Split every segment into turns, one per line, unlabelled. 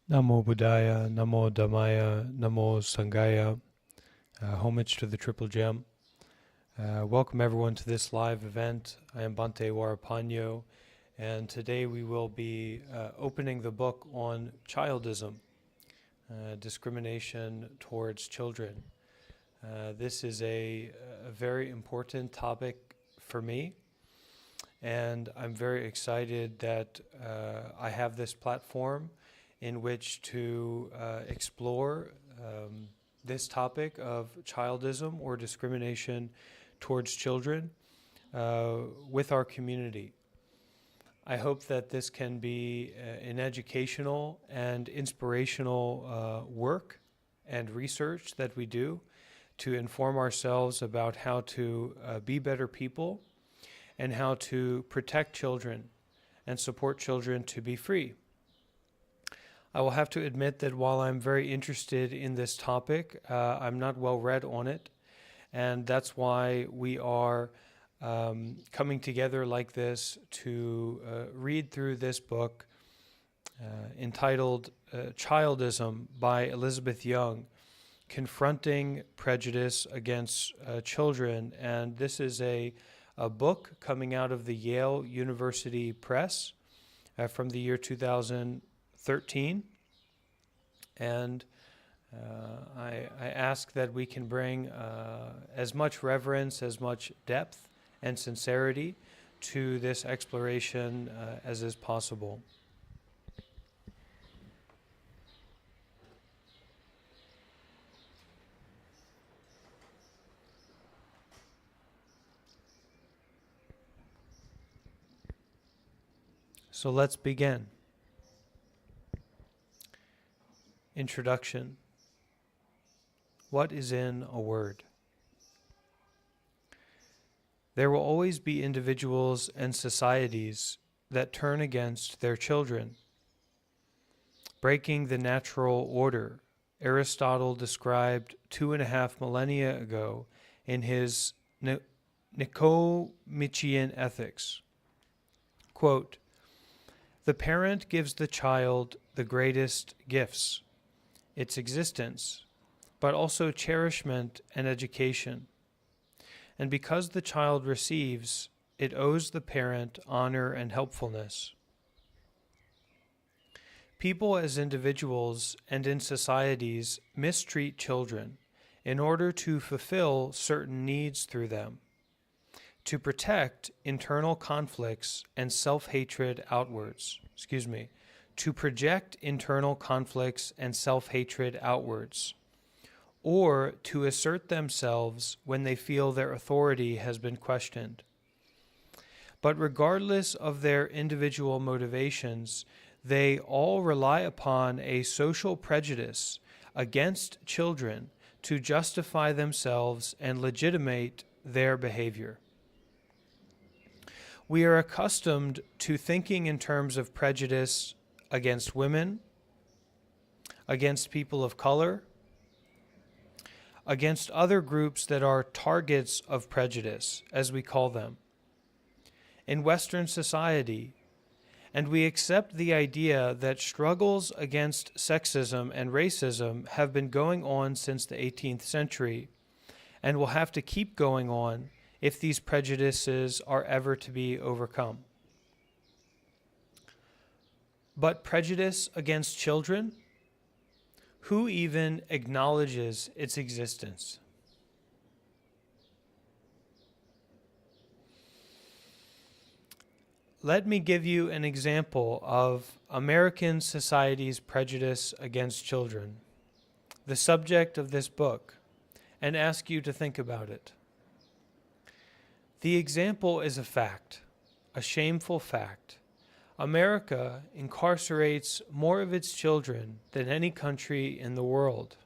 Namo Buddhaya, Namo Dhammaya, Namo Sanghaya. Homage to the Triple Gem. Welcome everyone to this live event. I am Bhante Warapanyo, and today we will be opening the book on childism, discrimination towards children. This is a very important topic for me, and I'm very excited that I have this platform in which to explore this topic of childism or discrimination towards children with our community. I hope that this can be an educational and inspirational work and research that we do to inform ourselves about how to be better people and how to protect children and support children to be free. I will have to admit that while I'm very interested in this topic, I'm not well read on it, and that's why we are coming together like this to read through this book entitled Childism by Elizabeth Young, Confronting Prejudice Against Children. And this is a book coming out of the Yale University Press from the year 2013, and I ask that we can bring as much reverence, as much depth and sincerity to this exploration as is possible. So let's begin. Introduction. What is in a word? There will always be individuals and societies that turn against their children. Breaking the natural order, Aristotle described 2.5 millennia ago in his Nicomachean Ethics. Quote, "The parent gives the child the greatest gifts, its existence, but also cherishment and education. And because the child receives, it owes the parent honor and helpfulness." People as individuals and in societies mistreat children in order to fulfill certain needs through them, to protect internal conflicts and self-hatred outwards. To project internal conflicts and self-hatred outwards, or to assert themselves when they feel their authority has been questioned. But regardless of their individual motivations, they all rely upon a social prejudice against children to justify themselves and legitimate their behavior. We are accustomed to thinking in terms of prejudice against women, against people of color, against other groups that are targets of prejudice, as we call them, in Western society, and we accept the idea that struggles against sexism and racism have been going on since the 18th century and will have to keep going on if these prejudices are ever to be overcome. But prejudice against children? Who even acknowledges its existence? Let me give you an example of American society's prejudice against children, the subject of this book, and ask you to think about it. The example is a fact, a shameful fact. America incarcerates more of its children than any country in the world.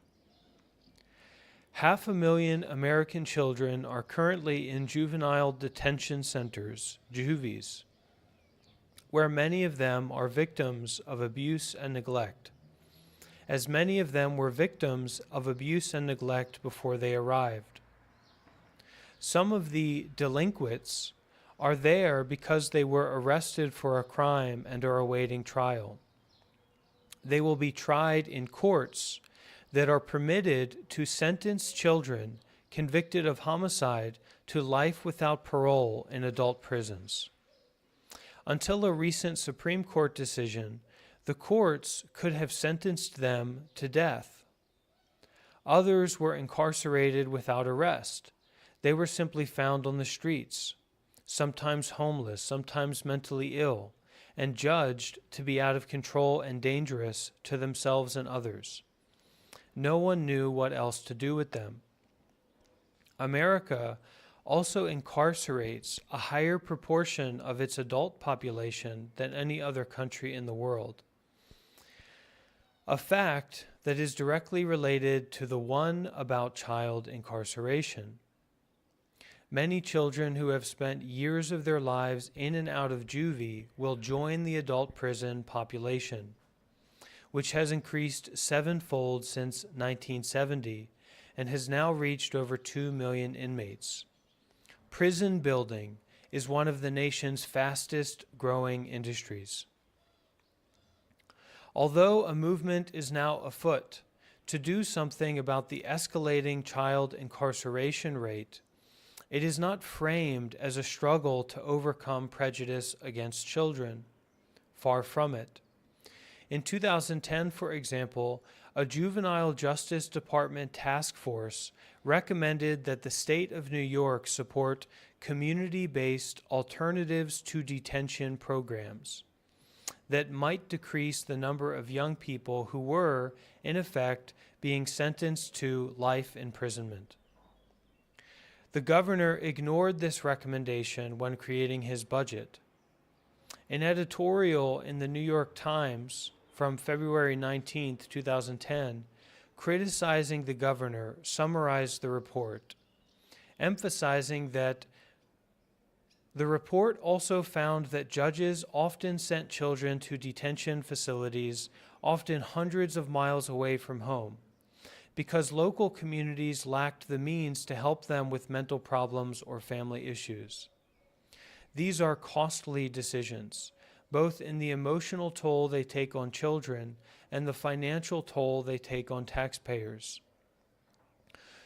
500,000 American children are currently in juvenile detention centers, juvies, where many of them are victims of abuse and neglect, as many of them were victims of abuse and neglect before they arrived. Some of the delinquents are there because they were arrested for a crime and are awaiting trial. They will be tried in courts that are permitted to sentence children convicted of homicide to life without parole in adult prisons. Until a recent Supreme Court decision, the courts could have sentenced them to death. Others were incarcerated without arrest. They were simply found on the streets, sometimes homeless, sometimes mentally ill, and judged to be out of control and dangerous to themselves and others. No one knew what else to do with them. America also incarcerates a higher proportion of its adult population than any other country in the world, a fact that is directly related to the one about child incarceration. Many children who have spent years of their lives in and out of juvie will join the adult prison population, which has increased sevenfold since 1970 and has now reached over 2 million inmates. Prison building is one of the nation's fastest growing industries. Although a movement is now afoot to do something about the escalating child incarceration rate, it is not framed as a struggle to overcome prejudice against children. Far from it. In 2010, for example, a Juvenile Justice Department task force recommended that the state of New York support community-based alternatives to detention programs that might decrease the number of young people who were, in effect, being sentenced to life imprisonment. The governor ignored this recommendation when creating his budget. An editorial in the New York Times from February 19, 2010, criticizing the governor, summarized the report, emphasizing that the report also found that judges often sent children to detention facilities, often hundreds of miles away from home, because local communities lacked the means to help them with mental problems or family issues. These are costly decisions, both in the emotional toll they take on children and the financial toll they take on taxpayers.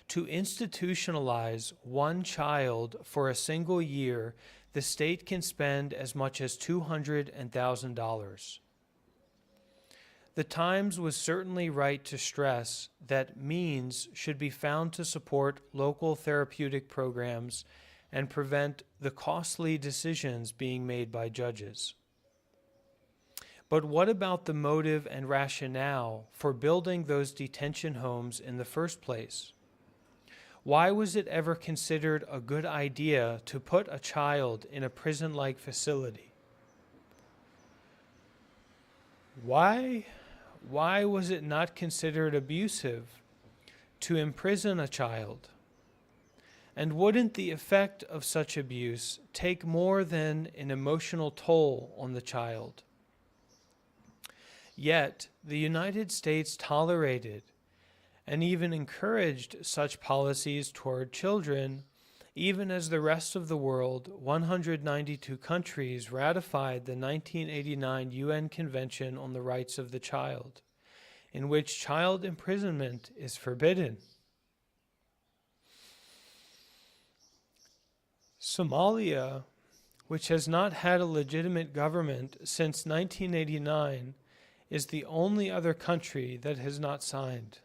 To institutionalize one child for a single year, the state can spend as much as $200,000. The Times was certainly right to stress that means should be found to support local therapeutic programs and prevent the costly decisions being made by judges. But what about the motive and rationale for building those detention homes in the first place? Why was it ever considered a good idea to put a child in a prison-like facility? Why was it not considered abusive to imprison a child? And wouldn't the effect of such abuse take more than an emotional toll on the child? Yet, the United States tolerated and even encouraged such policies toward children, even as the rest of the world, 192 countries, ratified the 1989 UN Convention on the Rights of the Child, in which child imprisonment is forbidden. Somalia, which has not had a legitimate government since 1989, is the only other country that has not signed.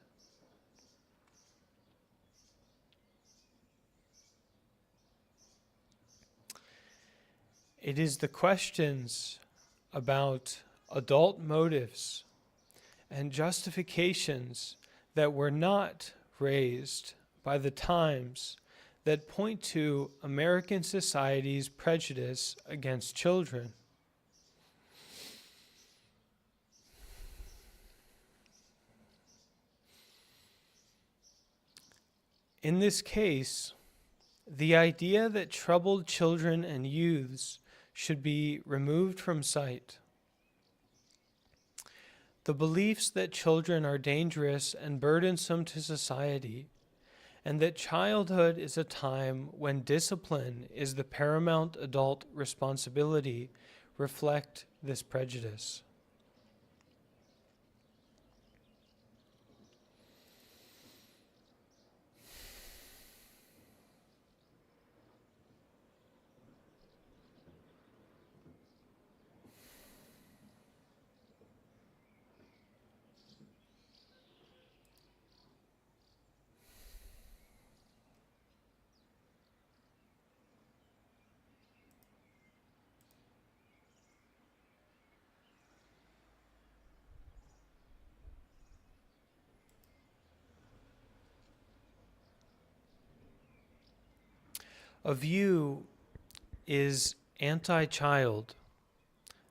It is the questions about adult motives and justifications that were not raised by the Times that point to American society's prejudice against children. In this case, the idea that troubled children and youths should be removed from sight, the beliefs that children are dangerous and burdensome to society, and that childhood is a time when discipline is the paramount adult responsibility, reflect this prejudice. A view is anti-child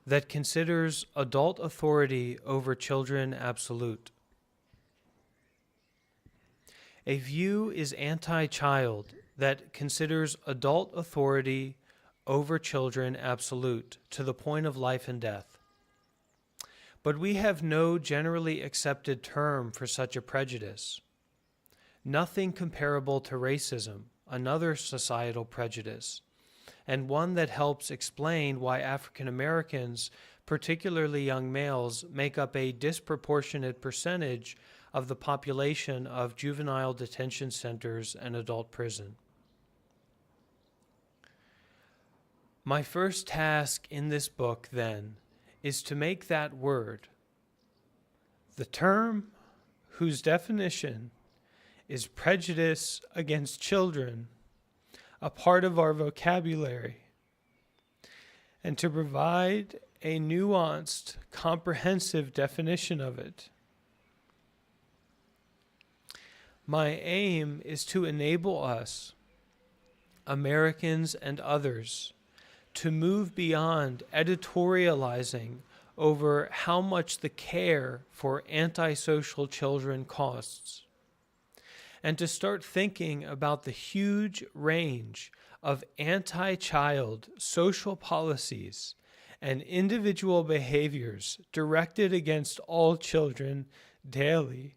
that considers adult authority over children absolute. A view is anti-child that considers adult authority over children absolute to the point of life and death. But we have no generally accepted term for such a prejudice. Nothing comparable to racism, another societal prejudice, and one that helps explain why African Americans, particularly young males, make up a disproportionate percentage of the population of juvenile detention centers and adult prison. My first task in this book, then, is to make that word, the term whose definition is prejudice against children, a part of our vocabulary, and to provide a nuanced, comprehensive definition of it. My aim is to enable us, Americans and others, to move beyond editorializing over how much the care for antisocial children costs, and to start thinking about the huge range of anti-child social policies and individual behaviors directed against all children daily.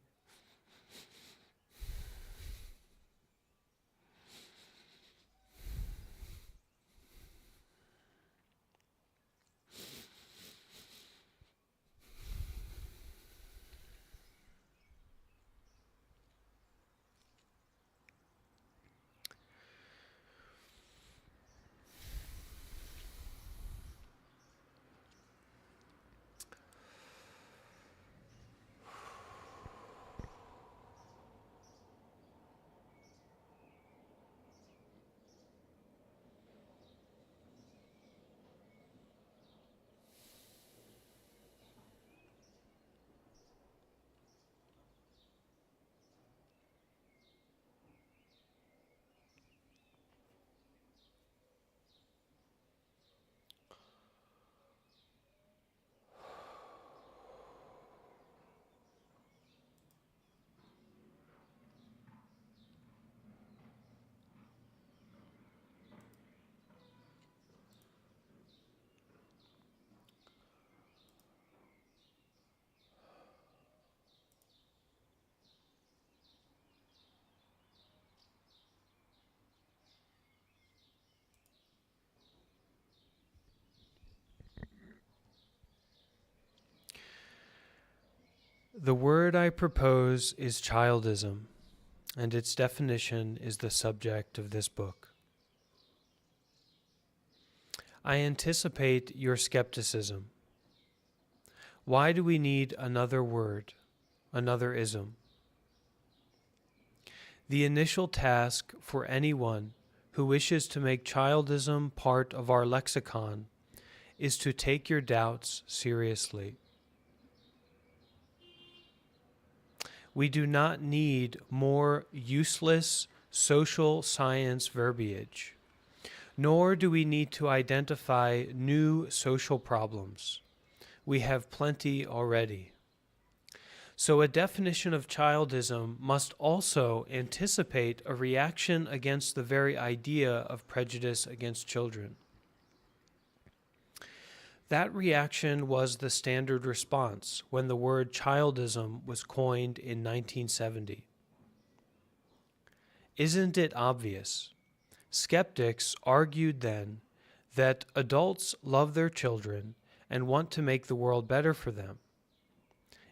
The word I propose is childism, and its definition is the subject of this book. I anticipate your skepticism. Why do we need another word, another ism? The initial task for anyone who wishes to make childism part of our lexicon is to take your doubts seriously. We do not need more useless social science verbiage, nor do we need to identify new social problems. We have plenty already. So a definition of childism must also anticipate a reaction against the very idea of prejudice against children. That reaction was the standard response when the word childism was coined in 1970. Isn't it obvious? Skeptics argued then that adults love their children and want to make the world better for them.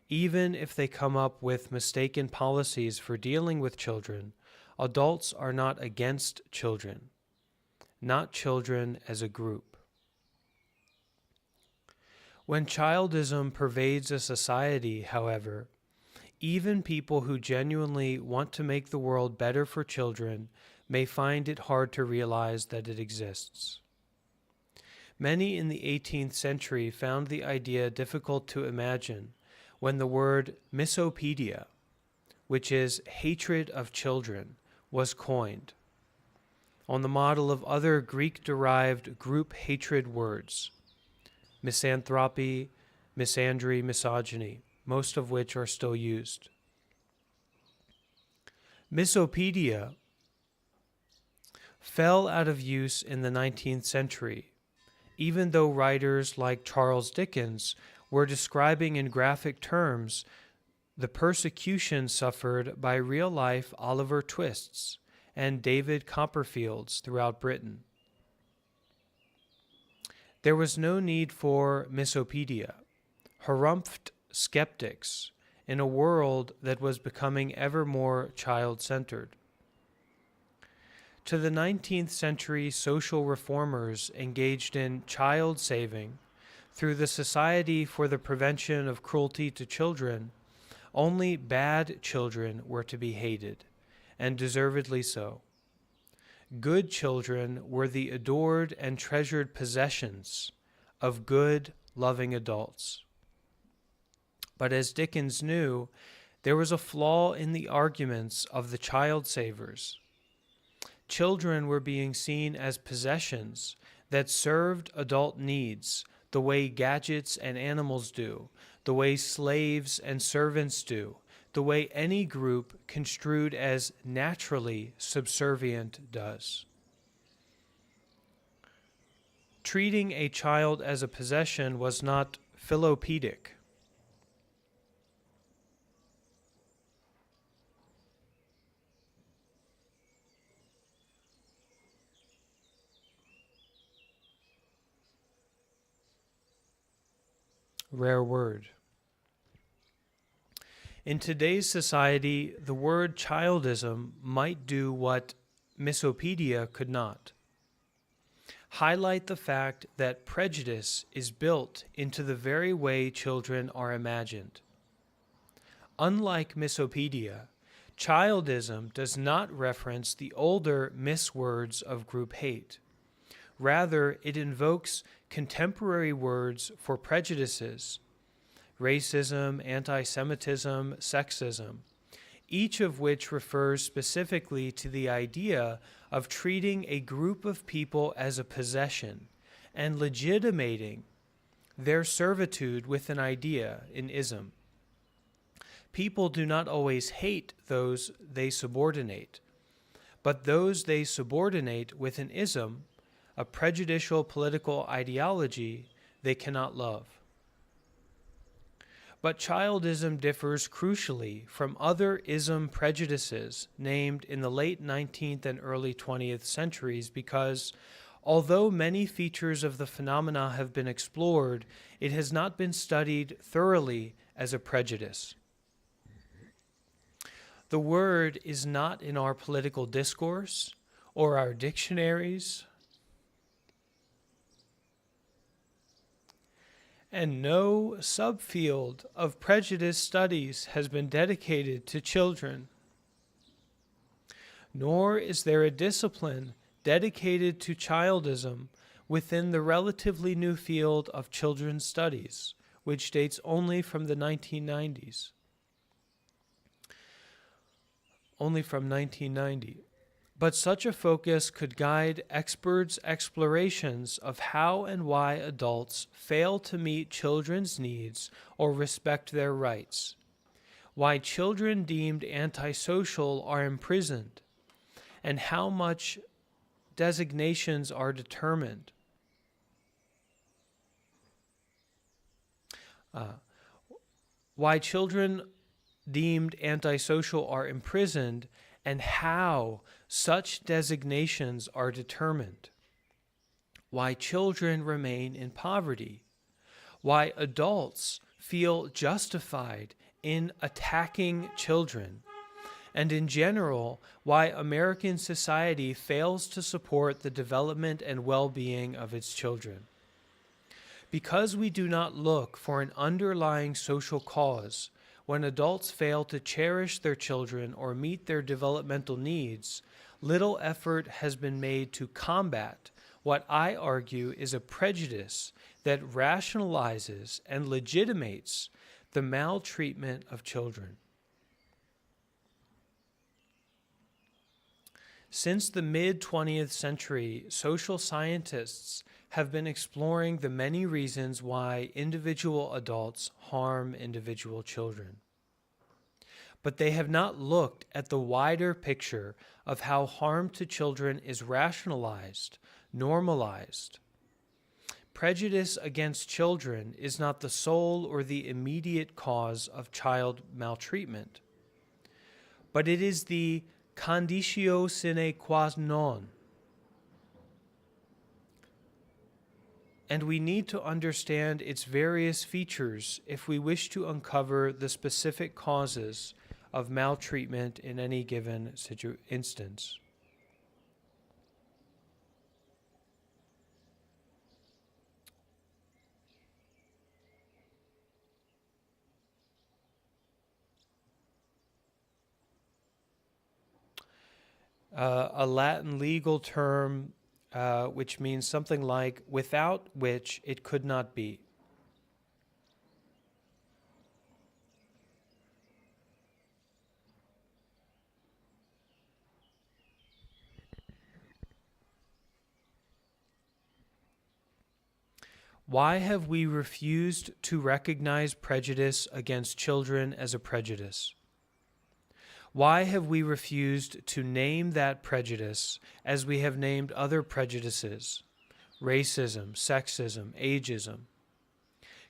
Even if they come up with mistaken policies for dealing with children, adults are not against children, not children as a group. When childism pervades a society, however, even people who genuinely want to make the world better for children may find it hard to realize that it exists. Many in the 18th century found the idea difficult to imagine when the word misopedia, which is hatred of children, was coined. on the model of other Greek-derived group hatred words, misanthropy, misandry, misogyny, most of which are still used. Misopedia fell out of use in the 19th century, even though writers like Charles Dickens were describing in graphic terms the persecution suffered by real-life Oliver Twists and David Copperfields throughout Britain. There was no need for misopedia, harumphed skeptics, in a world that was becoming ever more child-centered. To the 19th century social reformers engaged in child saving through the Society for the Prevention of Cruelty to Children, only bad children were to be hated, and deservedly so. Good children were the adored and treasured possessions of good, loving adults. But as Dickens knew, there was a flaw in the arguments of the child savers. Children were being seen as possessions that served adult needs the way gadgets and animals do, the way slaves and servants do, the way any group construed as naturally subservient does. Treating a child as a possession was not philopedic. Rare word. In today's society, the word childism might do what misopedia could not. Highlight the fact that prejudice is built into the very way children are imagined. Unlike misopedia, childism does not reference the older miswords of group hate. Rather, it invokes contemporary words for prejudices, racism, anti-Semitism, sexism, each of which refers specifically to the idea of treating a group of people as a possession and legitimating their servitude with an idea in ism. People do not always hate those they subordinate, but those they subordinate with an ism, a prejudicial political ideology, they cannot love. But childism differs crucially from other ism prejudices named in the late 19th and early 20th centuries because, although many features of the phenomena have been explored, it has not been studied thoroughly as a prejudice. The word is not in our political discourse or our dictionaries, and no subfield of prejudice studies has been dedicated to children. Nor is there a discipline dedicated to childism within the relatively new field of children's studies, which dates only from the 1990s. Only from 1990. But such a focus could guide experts' explorations of how and why adults fail to meet children's needs or respect their rights, why children deemed antisocial are imprisoned, and how much designations are determined. Why children deemed antisocial are imprisoned, and how such designations are determined. Why children remain in poverty. Why adults feel justified in attacking children. And in general, why American society fails to support the development and well-being of its children. Because we do not look for an underlying social cause, when adults fail to cherish their children or meet their developmental needs, little effort has been made to combat what I argue is a prejudice that rationalizes and legitimates the maltreatment of children. Since the mid-20th century, social scientists have been exploring the many reasons why individual adults harm individual children. But they have not looked at the wider picture of how harm to children is rationalized, normalized. Prejudice against children is not the sole or the immediate cause of child maltreatment, but it is the conditio sine qua non. And we need to understand its various features if we wish to uncover the specific causes of maltreatment in any given instance. A Latin legal term which means something like without which it could not be. Why have we refused to recognize prejudice against children as a prejudice? Why have we refused to name that prejudice as we have named other prejudices, racism, sexism, ageism?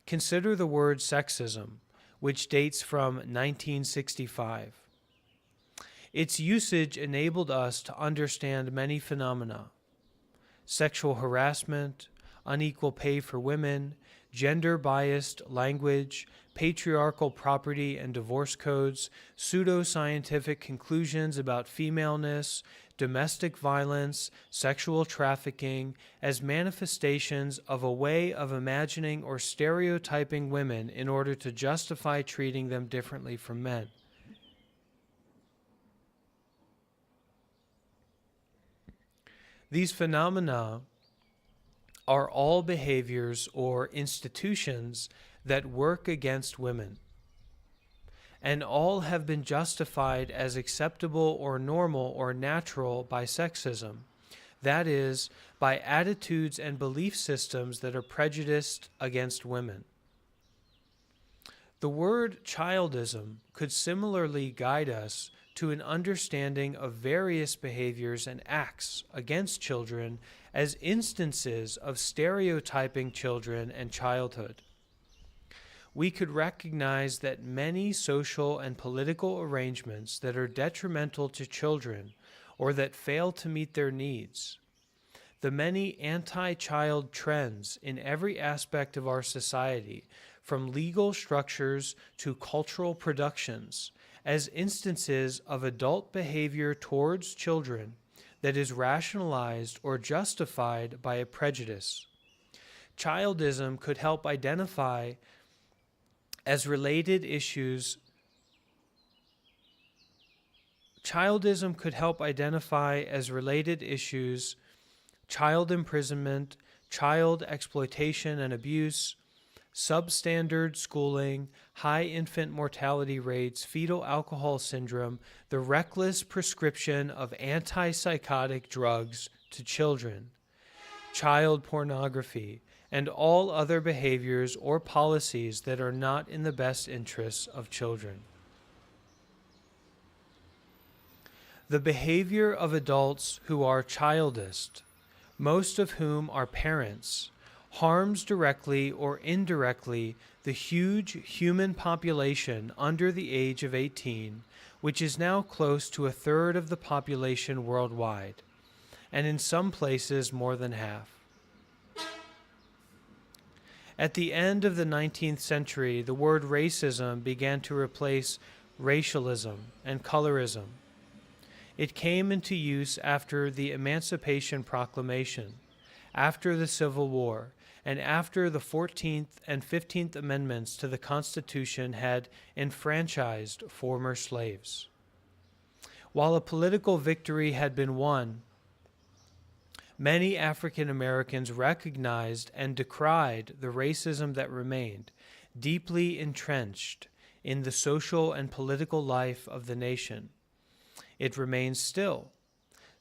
Consider the word sexism, which dates from 1965. Its usage enabled us to understand many phenomena: sexual harassment, unequal pay for women, gender-biased language, patriarchal property and divorce codes, pseudo-scientific conclusions about femaleness, domestic violence, sexual trafficking, as manifestations of a way of imagining or stereotyping women in order to justify treating them differently from men. These phenomena are all behaviors or institutions that work against women, and all have been justified as acceptable or normal or natural by sexism, that is, by attitudes and belief systems that are prejudiced against women. The word childism could similarly guide us to an understanding of various behaviors and acts against children as instances of stereotyping children and childhood. We could recognize that many social and political arrangements that are detrimental to children or that fail to meet their needs, the many anti-child trends in every aspect of our society, from legal structures to cultural productions, as instances of adult behavior towards children that is rationalized or justified by a prejudice. Childism could help identify as related issues. Childism could help identify as related issues child imprisonment, child exploitation and abuse, substandard schooling, high infant mortality rates, fetal alcohol syndrome, the reckless prescription of antipsychotic drugs to children, child pornography, and all other behaviors or policies that are not in the best interests of children. The behavior of adults who are childist, most of whom are parents, harms directly or indirectly the huge human population under the age of 18, which is now close to a third of the population worldwide, and in some places more than half. At the end of the 19th century, the word racism began to replace racialism and colorism. It came into use after the Emancipation Proclamation, after the Civil War, and after the 14th and 15th Amendments to the Constitution had enfranchised former slaves. While a political victory had been won, many African Americans recognized and decried the racism that remained, deeply entrenched in the social and political life of the nation. It remains still.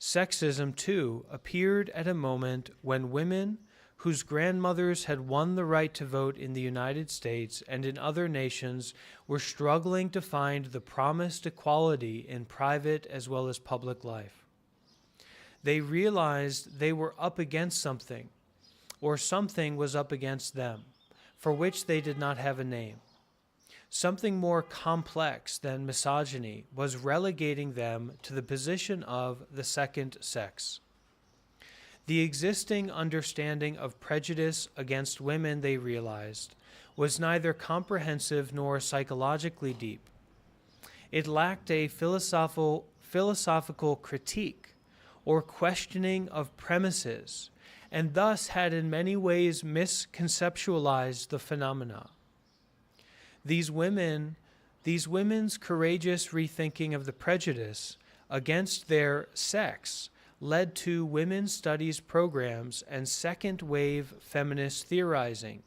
Sexism, too, appeared at a moment when women whose grandmothers had won the right to vote in the United States and in other nations were struggling to find the promised equality in private as well as public life. They realized they were up against something, or something was up against them, for which they did not have a name. Something more complex than misogyny was relegating them to the position of the second sex. The existing understanding of prejudice against women, they realized, was neither comprehensive nor psychologically deep. It lacked a philosophical critique or questioning of premises, and thus had in many ways misconceptualized the phenomena. These women's courageous rethinking of the prejudice against their sex led to women's studies programs and second-wave feminist theorizing,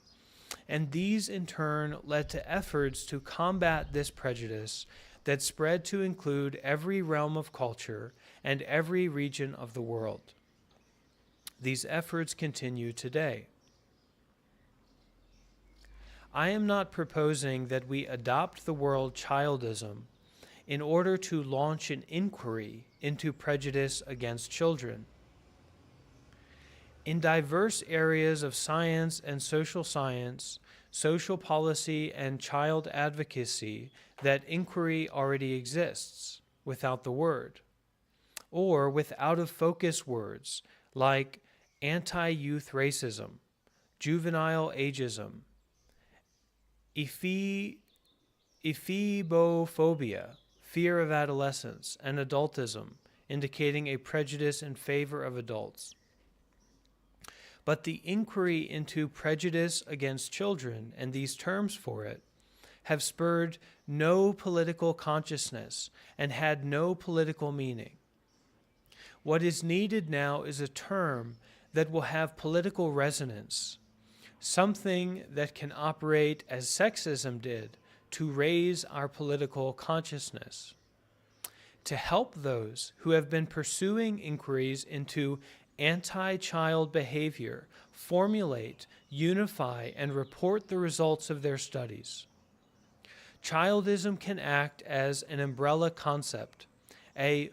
and these in turn led to efforts to combat this prejudice that spread to include every realm of culture and every region of the world. These efforts continue today. I am not proposing that we adopt the word childism in order to launch an inquiry into prejudice against children. In diverse areas of science and, social policy, and child advocacy, that inquiry already exists without the word, or with out-of-focus words like anti-youth racism, juvenile ageism, ephibophobia, fear of adolescence, and adultism, indicating a prejudice in favor of adults. But the inquiry into prejudice against children, and these terms for it, have spurred no political consciousness and had no political meaning. What is needed now is a term that will have political resonance, something that can operate as sexism did to raise our political consciousness, to help those who have been pursuing inquiries into anti-child behavior formulate, unify, and report the results of their studies. Childism can act as an umbrella concept, a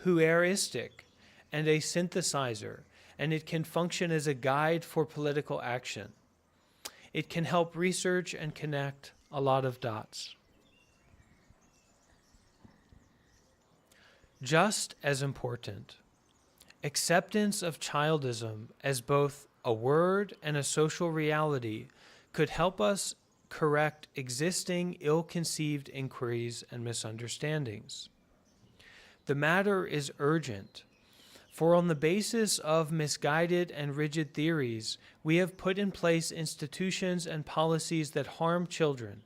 heuristic, and a synthesizer, and it can function as a guide for political action. It can help research and connect a lot of dots. Just as important, acceptance of childism as both a word and a social reality could help us correct existing ill-conceived inquiries and misunderstandings. The matter is urgent, for on the basis of misguided and rigid theories, we have put in place institutions and policies that harm children,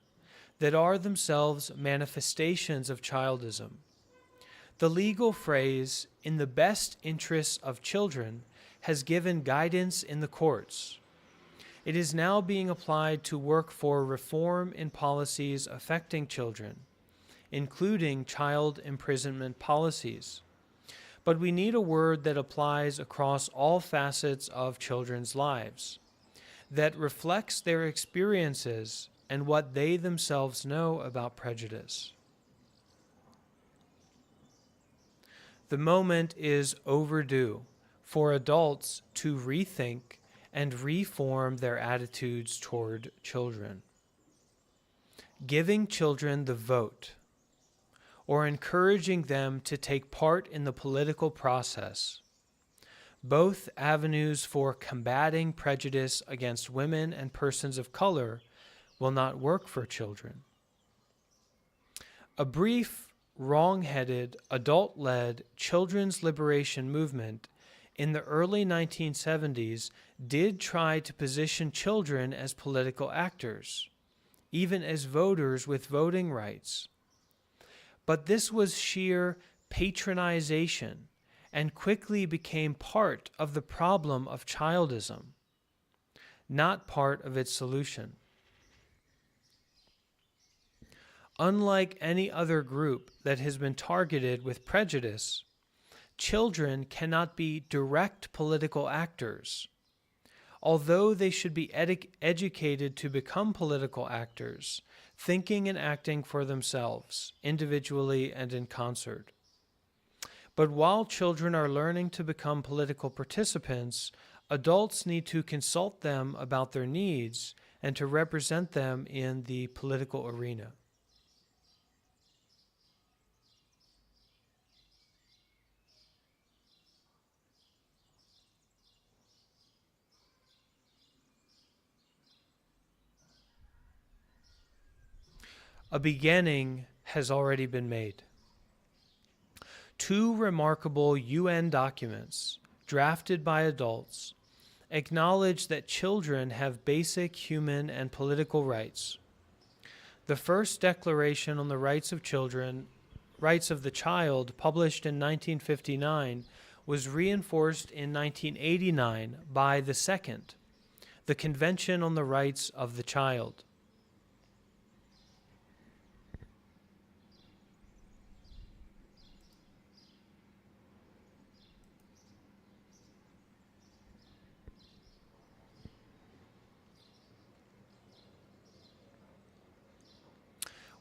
that are themselves manifestations of childism. The legal phrase, "in the best interests of children," has given guidance in the courts. It is now being applied to work for reform in policies affecting children, including child imprisonment policies. But we need a word that applies across all facets of children's lives, that reflects their experiences and what they themselves know about prejudice. The moment is overdue for adults to rethink and reform their attitudes toward children. Giving children the vote, or encouraging them to take part in the political process, both avenues for combating prejudice against women and persons of color, will not work for children. A brief, wrong-headed, adult-led children's liberation movement in the early 1970s did try to position children as political actors, even as voters with voting rights. But this was sheer patronization and quickly became part of the problem of childism, not part of its solution. Unlike any other group that has been targeted with prejudice, Children cannot be direct political actors. Although they should be educated to become political actors, thinking and acting for themselves, individually and in concert. But while children are learning to become political participants, adults need to consult them about their needs and to represent them in the political arena. A beginning has already been made. Two remarkable UN documents, drafted by adults, acknowledge that children have basic human and political rights. The first Declaration on the Rights of Children, Rights of the Child, published in 1959, was reinforced in 1989 by the second, the Convention on the Rights of the Child.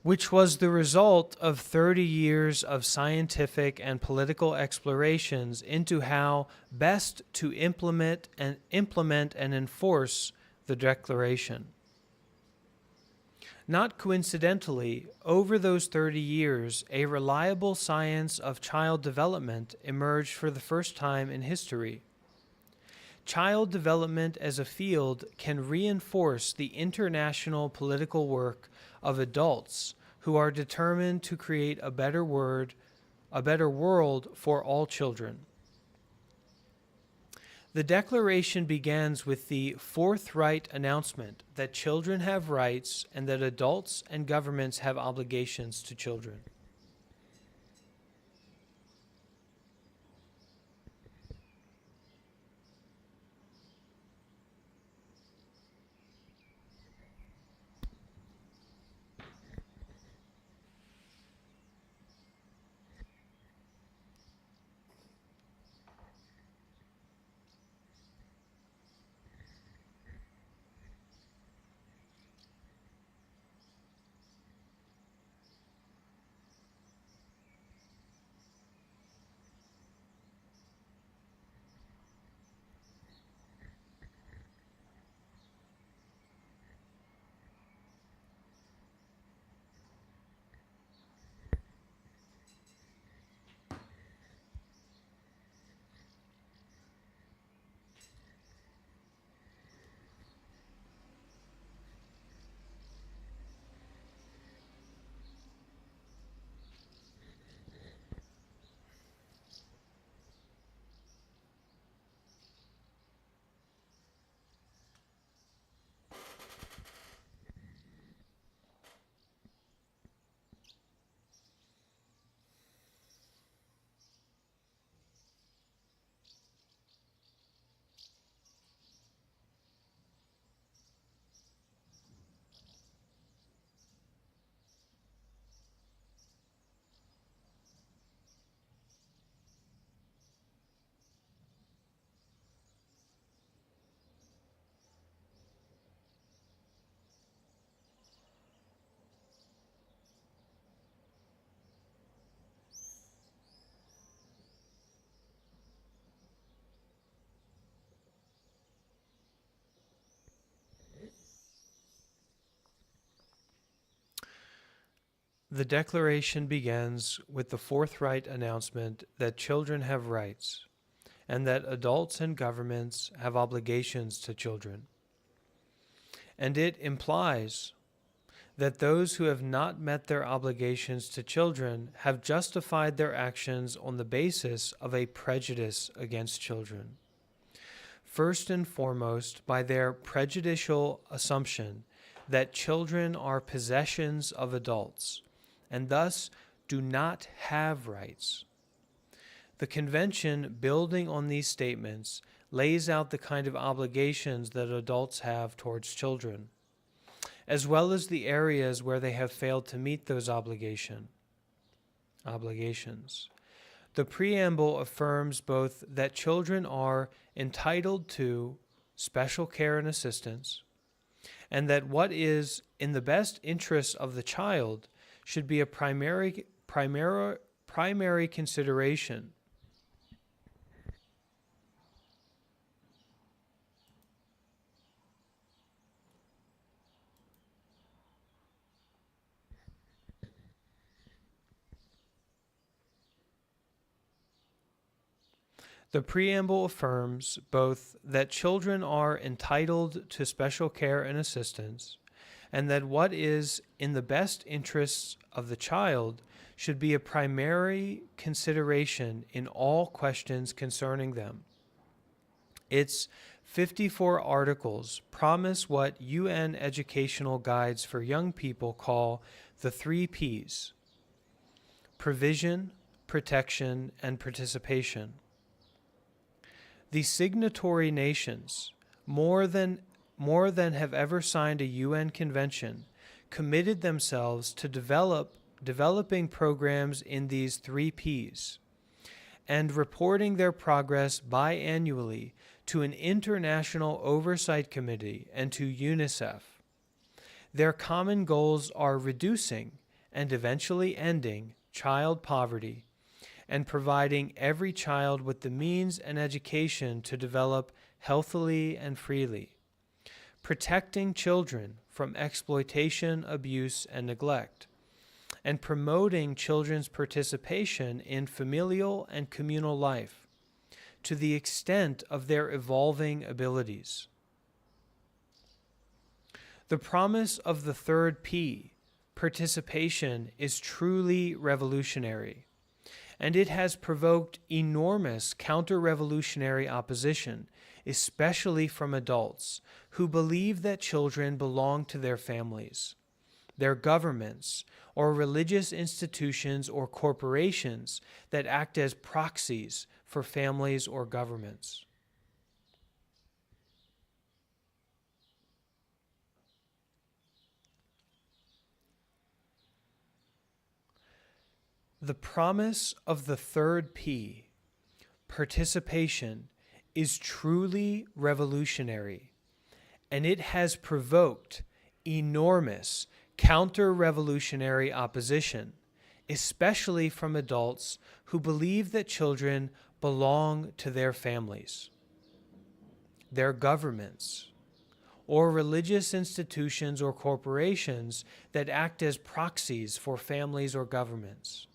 Which was the result of 30 years of scientific and political explorations into how best to implement and enforce the Declaration. Not coincidentally, over those 30 years, a reliable science of child development emerged for the first time in history. Child development as a field can reinforce the international political work of adults who are determined to create a better world for all children. The Declaration begins with the forthright announcement that children have rights and that adults and governments have obligations to children. The Declaration begins with the forthright announcement that children have rights and that adults and governments have obligations to children. And it implies that those who have not met their obligations to children have justified their actions on the basis of a prejudice against children. First and foremost, by their prejudicial assumption that children are possessions of adults and thus do not have rights. The Convention, building on these statements, lays out the kind of obligations that adults have towards children, as well as the areas where they have failed to meet those obligations. The preamble affirms both that children are entitled to special care and assistance, and that what is in the best interests of the child should be a primary consideration. The preamble affirms both that children are entitled to special care and assistance, and that what is in the best interests of the child should be a primary consideration in all questions concerning them. Its 54 articles promise what UN educational guides for young people call the 3 Ps: provision, protection, and participation. The signatory nations, more than have ever signed a UN convention, committed themselves to developing programs in these 3 Ps and reporting their progress biannually to an international oversight committee and to UNICEF. Their common goals are reducing and eventually ending child poverty and providing every child with the means and education to develop healthily and freely, protecting children from exploitation, abuse, and neglect, and promoting children's participation in familial and communal life to the extent of their evolving abilities. The promise of the 3rd P, participation, is truly revolutionary, and it has provoked enormous counter-revolutionary opposition, especially from adults who believe that children belong to their families, their governments, or religious institutions or corporations that act as proxies for families or governments. The promise of the 3rd P, participation, is truly revolutionary, and it has provoked enormous counter-revolutionary opposition, especially from adults who believe that children belong to their families, their governments, or religious institutions or corporations that act as proxies for families or governments.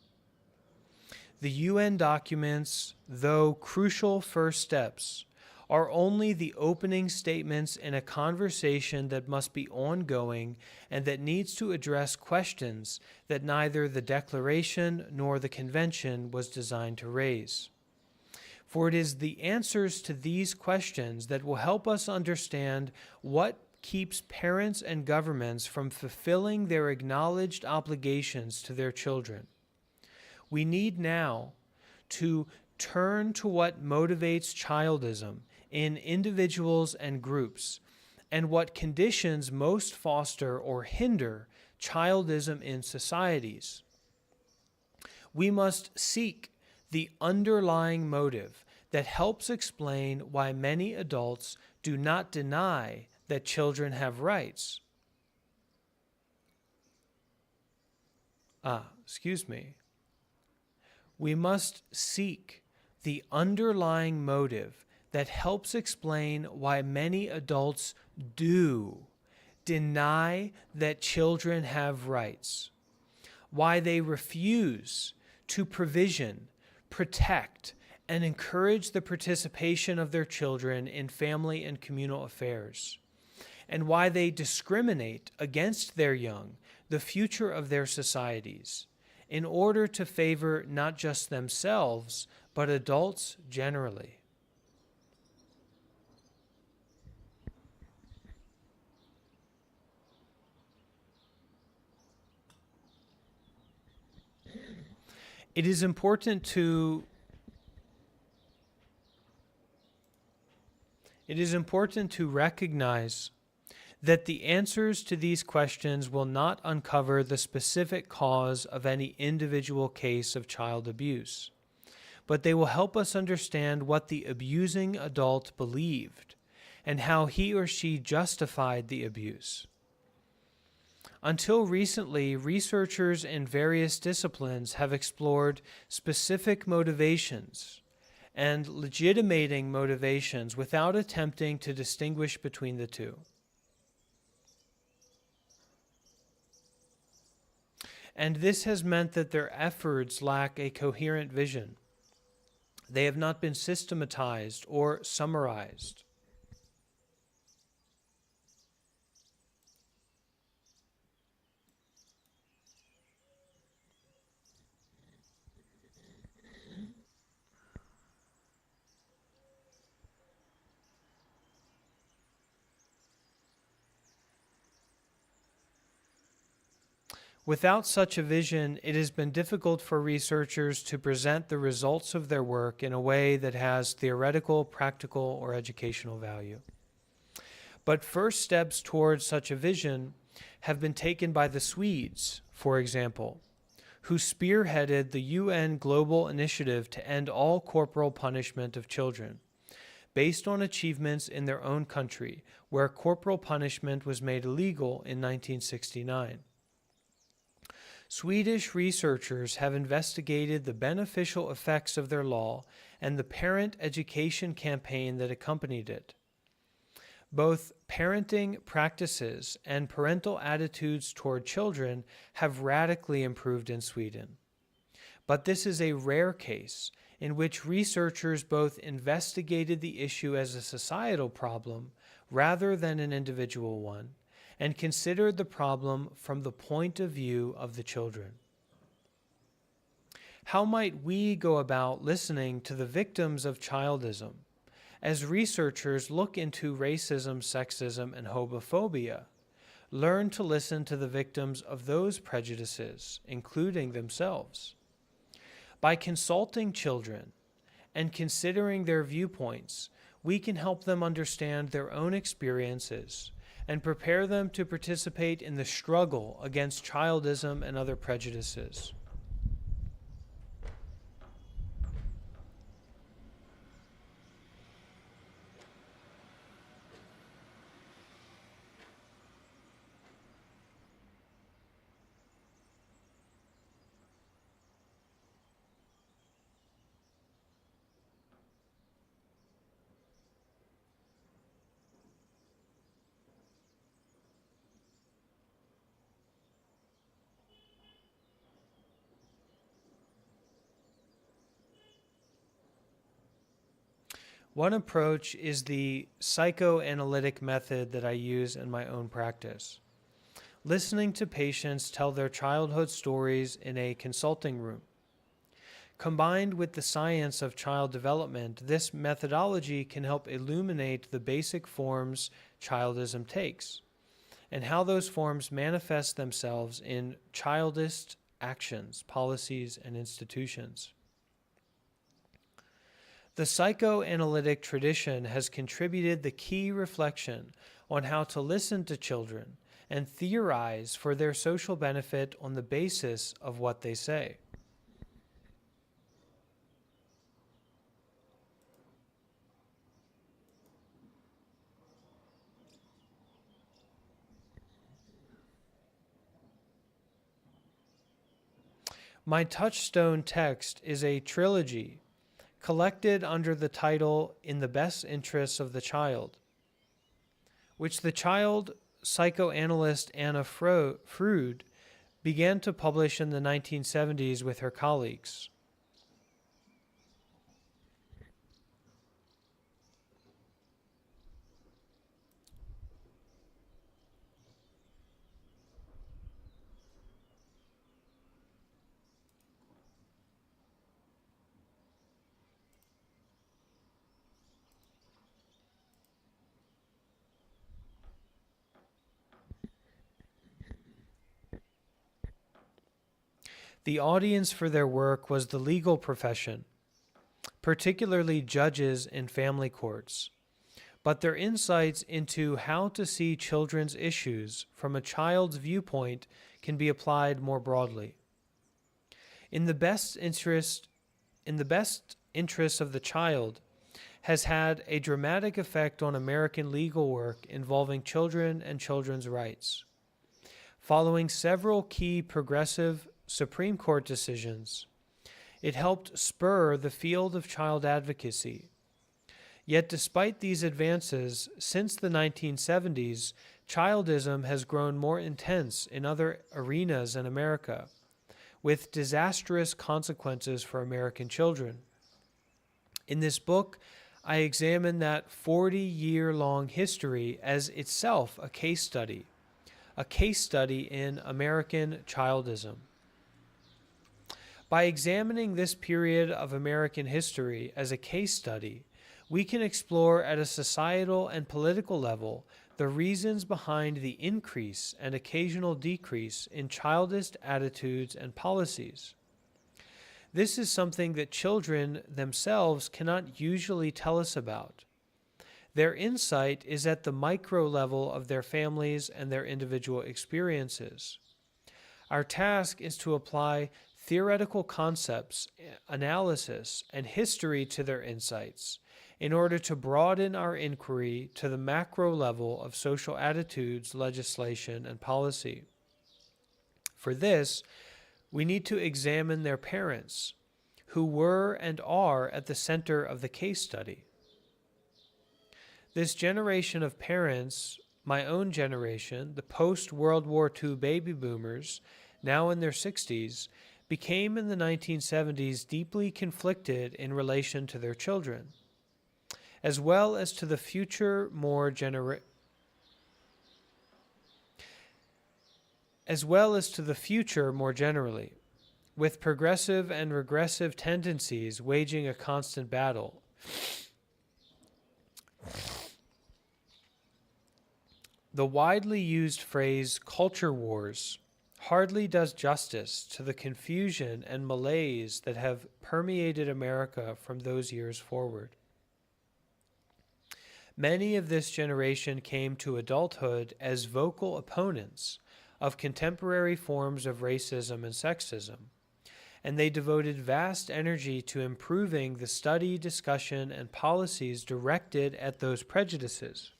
The UN documents, though crucial first steps, are only the opening statements in a conversation that must be ongoing and that needs to address questions that neither the Declaration nor the Convention was designed to raise. For it is the answers to these questions that will help us understand what keeps parents and governments from fulfilling their acknowledged obligations to their children. We need now to turn to what motivates childism in individuals and groups, and what conditions most foster or hinder childism in societies. We must seek the underlying motive that helps explain why many adults do not deny that children have rights. We must seek the underlying motive that helps explain why many adults do deny that children have rights, why they refuse to provision, protect, and encourage the participation of their children in family and communal affairs, and why they discriminate against their young, the future of their societies, in order to favor not just themselves, but adults generally. It is important to recognize that the answers to these questions will not uncover the specific cause of any individual case of child abuse, but they will help us understand what the abusing adult believed and how he or she justified the abuse. Until recently, researchers in various disciplines have explored specific motivations and legitimating motivations without attempting to distinguish between the two. And this has meant that their efforts lack a coherent vision. They have not been systematized or summarized. Without such a vision, it has been difficult for researchers to present the results of their work in a way that has theoretical, practical, or educational value. But first steps towards such a vision have been taken by the Swedes, for example, who spearheaded the UN Global Initiative to end all corporal punishment of children, based on achievements in their own country, where corporal punishment was made illegal in 1969. Swedish researchers have investigated the beneficial effects of their law and the parent education campaign that accompanied it. Both parenting practices and parental attitudes toward children have radically improved in Sweden. But this is a rare case in which researchers both investigated the issue as a societal problem rather than an individual one, and considered the problem from the point of view of the children. How might we go about listening to the victims of childism as researchers look into racism, sexism, and homophobia? Learn to listen to the victims of those prejudices, including themselves. By consulting children and considering their viewpoints, we can help them understand their own experiences and prepare them to participate in the struggle against childism and other prejudices. One approach is the psychoanalytic method that I use in my own practice. Listening to patients tell their childhood stories in a consulting room. Combined with the science of child development, this methodology can help illuminate the basic forms childism takes and how those forms manifest themselves in childist actions, policies, and institutions. The psychoanalytic tradition has contributed the key reflection on how to listen to children and theorize for their social benefit on the basis of what they say. My touchstone text is a trilogy collected under the title In the Best Interests of the Child, which the child psychoanalyst Anna Freud began to publish in the 1970s with her colleagues. The audience for their work was the legal profession, particularly judges in family courts, but their insights into how to see children's issues from a child's viewpoint can be applied more broadly. In the best interests of the child has had a dramatic effect on American legal work involving children and children's rights. Following several key progressive Supreme Court decisions, it helped spur the field of child advocacy. Yet despite these advances, since the 1970s, childism has grown more intense in other arenas in America, with disastrous consequences for American children. In this book, I examine that 40-year-long history as itself a case study in American childism. By examining this period of American history as a case study, we can explore at a societal and political level the reasons behind the increase and occasional decrease in childish attitudes and policies. This is something that children themselves cannot usually tell us about. Their insight is at the micro level of their families and their individual experiences. Our task is to apply theoretical concepts, analysis, and history to their insights in order to broaden our inquiry to the macro level of social attitudes, legislation, and policy. For this, we need to examine their parents, who were and are at the center of the case study. This generation of parents, my own generation, the post-World War II baby boomers, now in their 60s, became in the 1970s deeply conflicted in relation to their children, as well as to the future more generally, with progressive and regressive tendencies waging a constant battle. The widely used phrase culture wars hardly does justice to the confusion and malaise that have permeated America from those years forward. Many of this generation came to adulthood as vocal opponents of contemporary forms of racism and sexism, and they devoted vast energy to improving the study, discussion, and policies directed at those prejudices.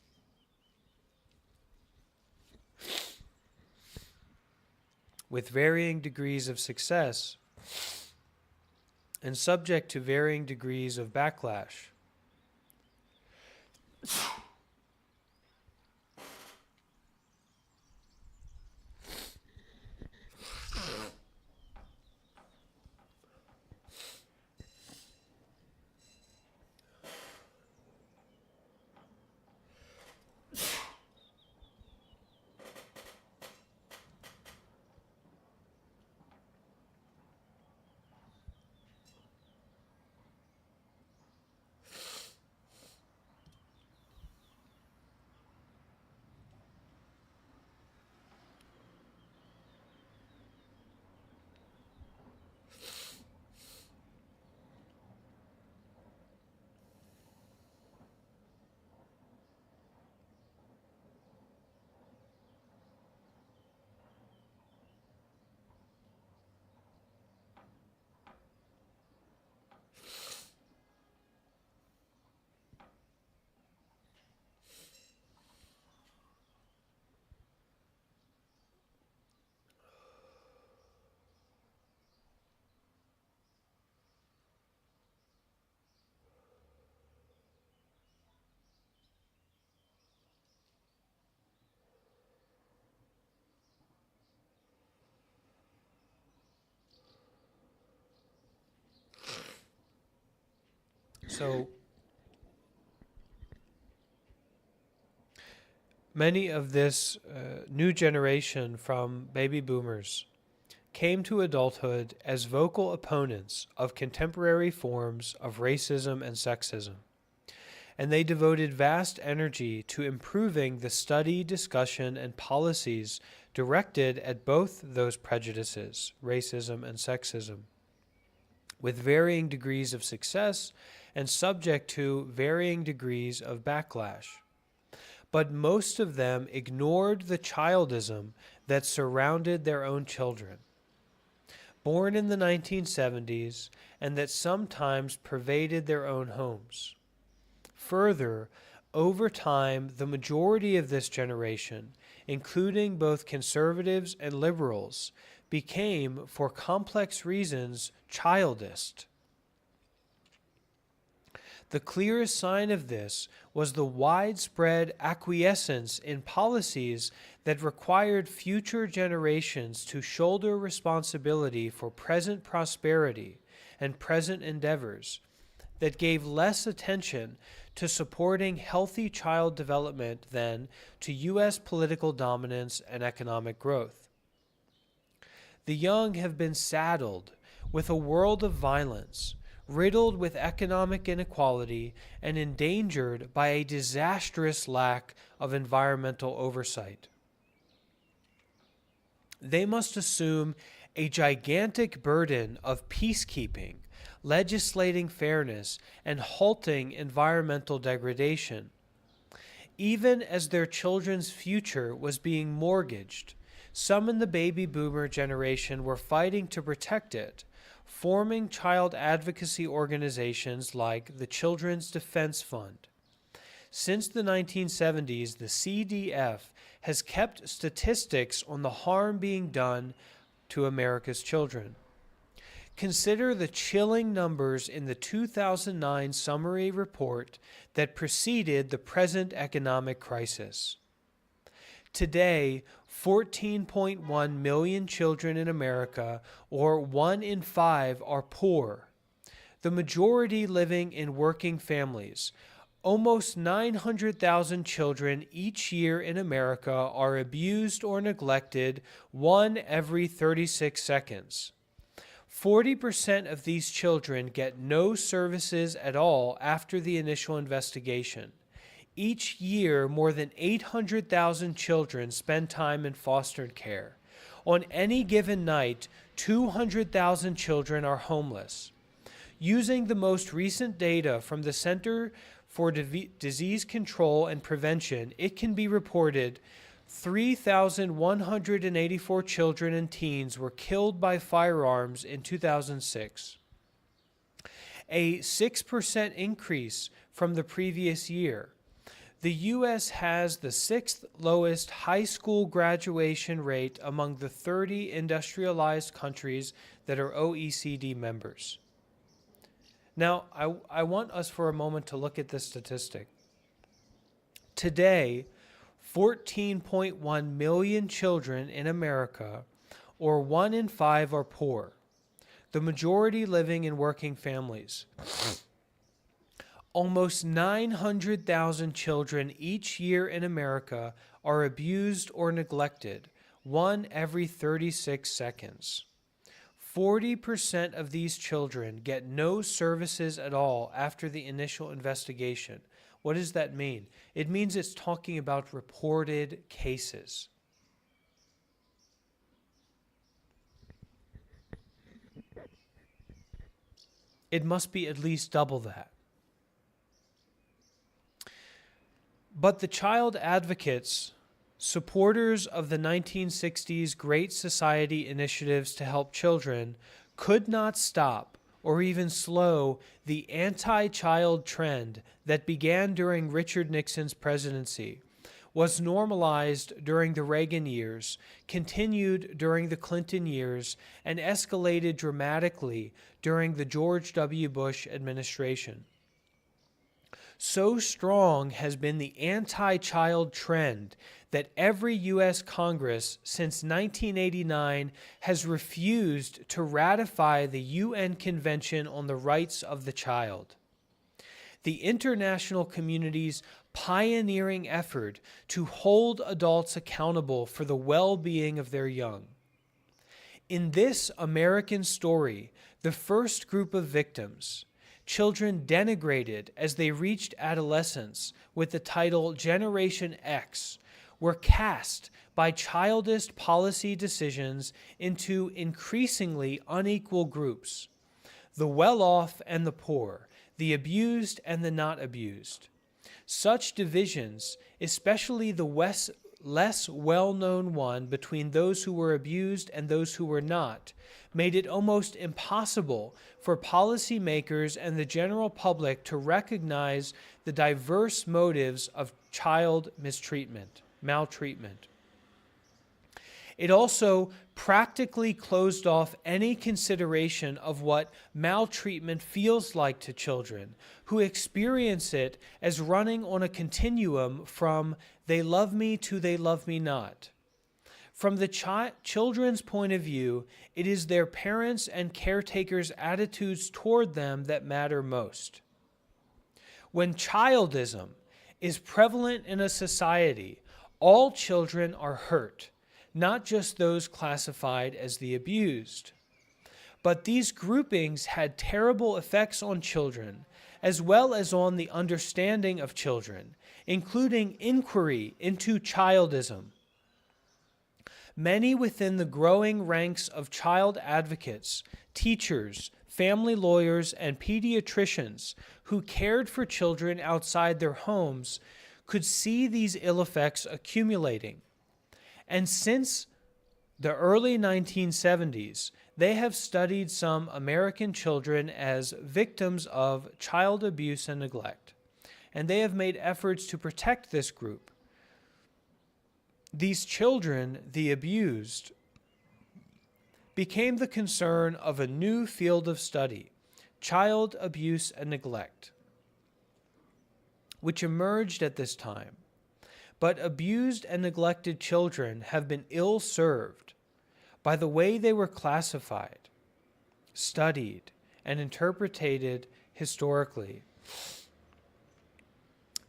With varying degrees of success and subject to varying degrees of backlash. So many of this new generation from baby boomers came to adulthood as vocal opponents of contemporary forms of racism and sexism, and they devoted vast energy to improving the study, discussion, and policies directed at both those prejudices, racism and sexism, with varying degrees of success and subject to varying degrees of backlash. But most of them ignored the childism that surrounded their own children. born in the 1970s, and that sometimes pervaded their own homes. Further, over time, the majority of this generation, including both conservatives and liberals, became, for complex reasons, childist. The clearest sign of this was the widespread acquiescence in policies that required future generations to shoulder responsibility for present prosperity and present endeavors, that gave less attention to supporting healthy child development than to U.S. political dominance and economic growth. The young have been saddled with a world of violence, riddled with economic inequality, and endangered by a disastrous lack of environmental oversight. They must assume a gigantic burden of peacekeeping, legislating fairness, and halting environmental degradation. Even as their children's future was being mortgaged, some in the baby boomer generation were fighting to protect it, forming child advocacy organizations like the Children's Defense Fund. Since the 1970s, the CDF has kept statistics on the harm being done to America's children. Consider the chilling numbers in the 2009 summary report that preceded the present economic crisis. Today, 14.1 million children in America, or 1 in 5, are poor, the majority living in working families. Almost 900,000 children each year in America are abused or neglected 1 every 36 seconds. 40% of these children get no services at all after the initial investigation. Each year, more than 800,000 children spend time in foster care. On any given night, 200,000 children are homeless. Using the most recent data from the Center for Disease Control and Prevention, it can be reported 3,184 children and teens were killed by firearms in 2006, a 6% increase from the previous year. The U.S. has the 6th lowest high school graduation rate among the 30 industrialized countries that are OECD members. Now, I want us for a moment to look at this statistic. Today, 14.1 million children in America, or 1 in 5, are poor, the majority living in working families. Almost 900,000 children each year in America are abused or neglected, 1 every 36 seconds. 40% of these children get no services at all after the initial investigation. What does that mean? It means it's talking about reported cases. It must be at least double that. But the child advocates, supporters of the 1960s Great Society initiatives to help children, could not stop or even slow the anti-child trend that began during Richard Nixon's presidency, was normalized during the Reagan years, continued during the Clinton years, and escalated dramatically during the George W. Bush administration. So strong has been the anti-child trend that every U.S. Congress since 1989 has refused to ratify the UN Convention on the Rights of the Child. The international community's pioneering effort to hold adults accountable for the well-being of their young. In this American story, the first group of victims, children denigrated as they reached adolescence with the title Generation X, were cast by childist policy decisions into increasingly unequal groups, the well-off and the poor, the abused and the not abused. Such divisions, especially the less well-known one between those who were abused and those who were not, made it almost impossible for policymakers and the general public to recognize the diverse motives of child maltreatment. It also practically closed off any consideration of what maltreatment feels like to children, who experience it as running on a continuum from they love me to they love me not. From the children's point of view, it is their parents' and caretakers' attitudes toward them that matter most. When childism is prevalent in a society, all children are hurt, not just those classified as the abused. But these groupings had terrible effects on children, as well as on the understanding of children, including inquiry into childism. Many within the growing ranks of child advocates, teachers, family lawyers, and pediatricians who cared for children outside their homes could see these ill effects accumulating. And since the early 1970s, they have studied some American children as victims of child abuse and neglect, and they have made efforts to protect this group. These children, the abused, became the concern of a new field of study, child abuse and neglect, which emerged at this time. But abused and neglected children have been ill-served by the way they were classified, studied, and interpreted historically,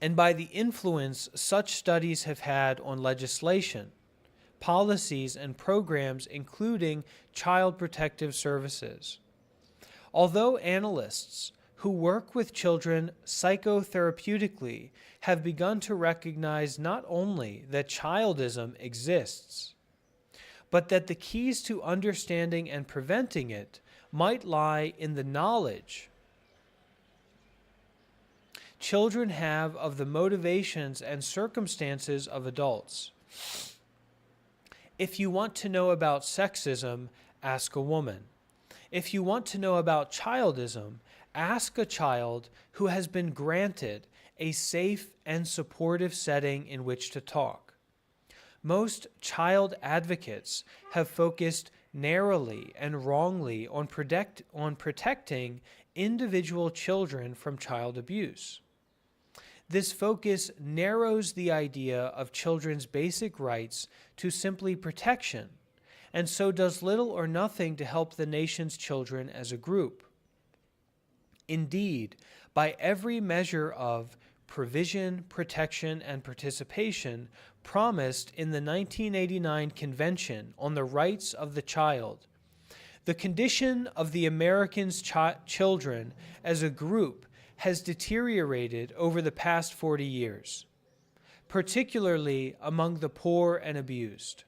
and by the influence such studies have had on legislation, policies, and programs, including child protective services. Although analysts who work with children psychotherapeutically have begun to recognize not only that childism exists, but that the keys to understanding and preventing it might lie in the knowledge children have of the motivations and circumstances of adults. If you want to know about sexism, ask a woman. If you want to know about childism, ask a child who has been granted a safe and supportive setting in which to talk. Most child advocates have focused narrowly and wrongly on protecting individual children from child abuse. This focus narrows the idea of children's basic rights to simply protection, and so does little or nothing to help the nation's children as a group. Indeed, by every measure of provision, protection, and participation promised in the 1989 Convention on the Rights of the Child, the condition of the Americans' children as a group has deteriorated over the past 40 years, particularly among the poor and abused.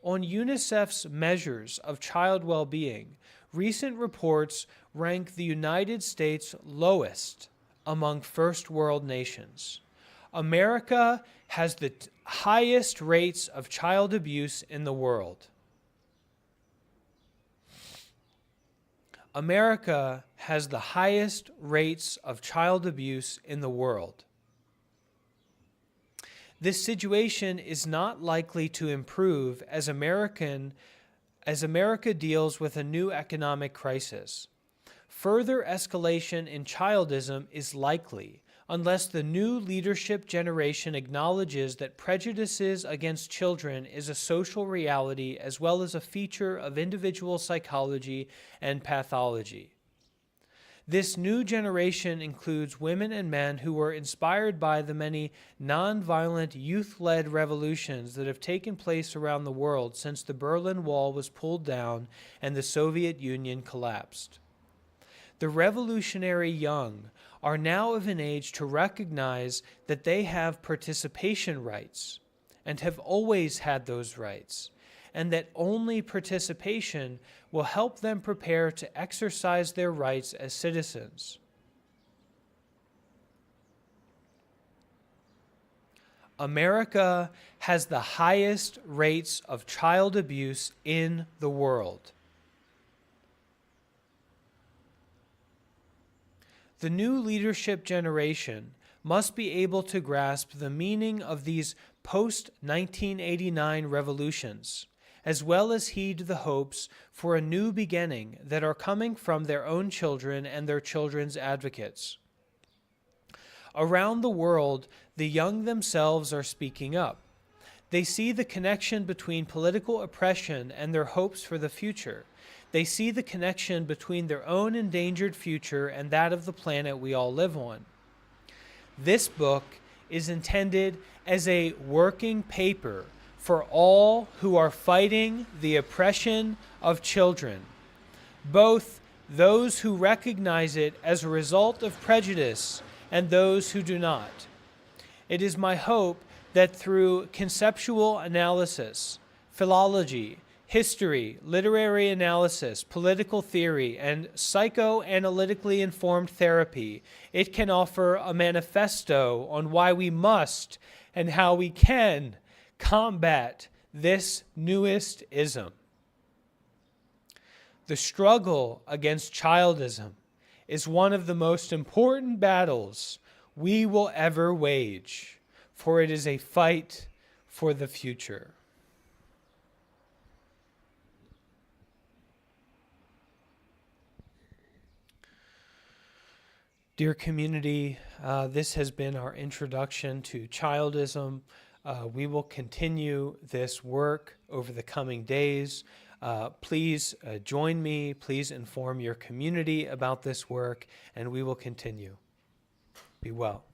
On UNICEF's measures of child well-being, recent reports rank the United States lowest among first world nations. America has the highest rates of child abuse in the world. America has the highest rates of child abuse in the world. This situation is not likely to improve as America deals with a new economic crisis. Further escalation in childism is likely unless the new leadership generation acknowledges that prejudices against children is a social reality as well as a feature of individual psychology and pathology. This new generation includes women and men who were inspired by the many nonviolent youth-led revolutions that have taken place around the world since the Berlin Wall was pulled down and the Soviet Union collapsed. The revolutionary young are now of an age to recognize that they have participation rights and have always had those rights, and that only participation will help them prepare to exercise their rights as citizens. America has the highest rates of child abuse in the world. The new leadership generation must be able to grasp the meaning of these post-1989 revolutions, as well as heed the hopes for a new beginning that are coming from their own children and their children's advocates. Around the world, the young themselves are speaking up. They see the connection between political oppression and their hopes for the future. They see the connection between their own endangered future and that of the planet we all live on. This book is intended as a working paper for all who are fighting the oppression of children, both those who recognize it as a result of prejudice and those who do not. It is my hope that through conceptual analysis, philology, history, literary analysis, political theory, and psychoanalytically informed therapy, it can offer a manifesto on why we must and how we can combat this newest ism. The struggle against childism is one of the most important battles we will ever wage, for it is a fight for the future. Dear community, this has been our introduction to childism. We will continue this work over the coming days. Please join me. Please inform your community about this work, and we will continue. Be well.